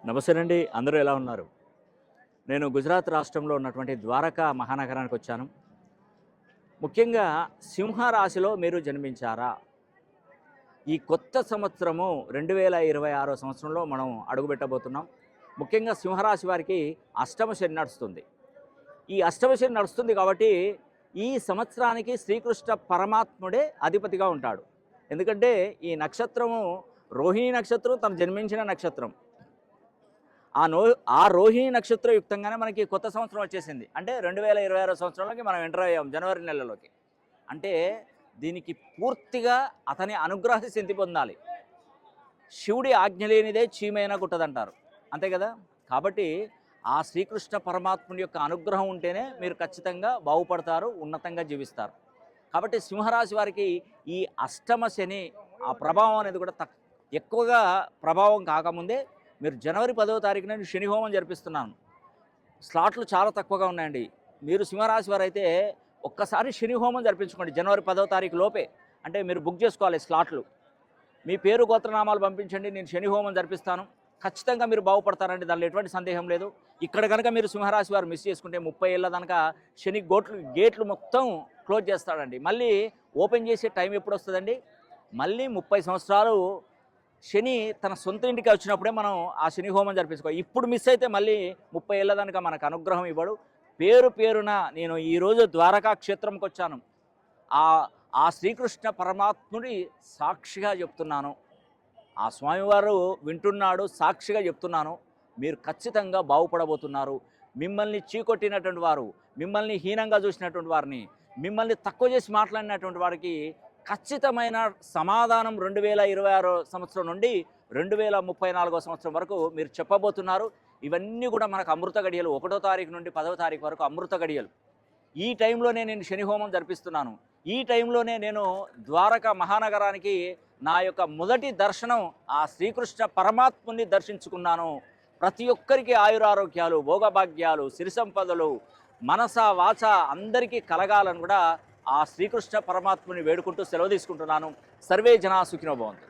నమస్తే అండి. అందరూ ఎలా ఉన్నారు? నేను గుజరాత్ రాష్ట్రంలో ఉన్నటువంటి ద్వారకా మహానగరానికి వచ్చాను. ముఖ్యంగా సింహ రాశిలో మీరు జన్మించారా? ఈ కొత్త సంవత్సరము 2026 సంవత్సరంలో మనం అడుగుపెట్టబోతున్నాం. ముఖ్యంగా సింహరాశి వారికి అష్టమ శని నడుస్తుంది. ఈ అష్టమ శని నడుస్తుంది కాబట్టి ఈ సంవత్సరానికి శ్రీకృష్ణ పరమాత్ముడే అధిపతిగా ఉంటాడు. ఎందుకంటే ఈ నక్షత్రము రోహిణి నక్షత్రం తను జన్మించిన నక్షత్రం. ఆ రోహిణి నక్షత్ర యుక్తంగానే మనకి కొత్త సంవత్సరం వచ్చేసింది. అంటే 2026 సంవత్సరంలోకి మనం ఎంటర్ అయ్యాం జనవరి నెలలోకి. అంటే దీనికి పూర్తిగా అతని అనుగ్రహ సిద్ధి పొందాలి. శివుడి ఆజ్ఞ లేనిదే చీమైనా కుట్టదంటారు, అంతే కదా. కాబట్టి ఆ శ్రీకృష్ణ పరమాత్ముని యొక్క అనుగ్రహం ఉంటేనే మీరు ఖచ్చితంగా బాగుపడతారు, ఉన్నతంగా జీవిస్తారు. కాబట్టి సింహరాశి వారికి ఈ అష్టమ శని ఆ ప్రభావం అనేది కూడా ఎక్కువగా ప్రభావం కాకముందే మీరు జనవరి 10వ తారీఖున శని హోమం జరిపిస్తున్నాను. స్లాట్లు చాలా తక్కువగా ఉన్నాయండి. మీరు సింహరాశి వారు అయితే ఒక్కసారి శని హోమం జరిపించుకోండి జనవరి 10వ తారీఖు లోపే. అంటే మీరు బుక్ చేసుకోవాలి స్లాట్లు. మీ పేరు గోత్రనామాలు పంపించండి, నేను శని హోమం జరిపిస్తాను. ఖచ్చితంగా మీరు బాగుపడతారండి, దానిలో ఎటువంటి సందేహం లేదు. ఇక్కడ కనుక మీరు సింహరాశి వారు మిస్ చేసుకుంటే 30 ఏళ్ళ దాకా శని గేట్లు మొత్తం క్లోజ్ చేస్తాడండి. మళ్ళీ ఓపెన్ చేసే టైం ఎప్పుడు వస్తుందండి? మళ్ళీ 30 సంవత్సరాలు శని తన సొంత ఇంటికి వచ్చినప్పుడే మనం ఆ శని హోమం జరిపించుకో. ఇప్పుడు మిస్ అయితే మళ్ళీ 30 ఏళ్ళ దాకా మనకు అనుగ్రహం ఇవ్వడు. పేరున నేను ఈరోజు ద్వారకా క్షేత్రంకి వచ్చాను. ఆ శ్రీకృష్ణ పరమాత్ముడి సాక్షిగా చెప్తున్నాను, ఆ స్వామివారు వింటున్నాడు, సాక్షిగా చెప్తున్నాను, మీరు ఖచ్చితంగా బాగుపడబోతున్నారు. మిమ్మల్ని చీకొట్టినటువంటి వారు, మిమ్మల్ని హీనంగా చూసినటువంటి వారిని, మిమ్మల్ని తక్కువ చేసి మాట్లాడినటువంటి వారికి ఖచ్చితమైన సమాధానం 2026 సంవత్సరం నుండి 2034 సంవత్సరం వరకు మీరు చెప్పబోతున్నారు. ఇవన్నీ కూడా మనకు అమృత గడియలు. 1వ తారీఖు నుండి 10వ తారీఖు వరకు అమృత గడియలు. ఈ టైంలోనే నేను శని హోమం జరిపిస్తున్నాను. ఈ టైంలోనే నేను ద్వారకా మహానగరానికి నా యొక్క మొదటి దర్శనం ఆ శ్రీకృష్ణ పరమాత్ముని దర్శించుకున్నాను. ప్రతి ఒక్కరికి ఆయురారోగ్యాలు, భోగభాగ్యాలు, సిరి సంపదలు, మనస వాచ అందరికీ కలగాలని కూడా ఆ శ్రీకృష్ణ పరమాత్ముని వేడుకుంటూ సెలవు తీసుకుంటున్నాను. సర్వే జనా సుఖినో భవంతు.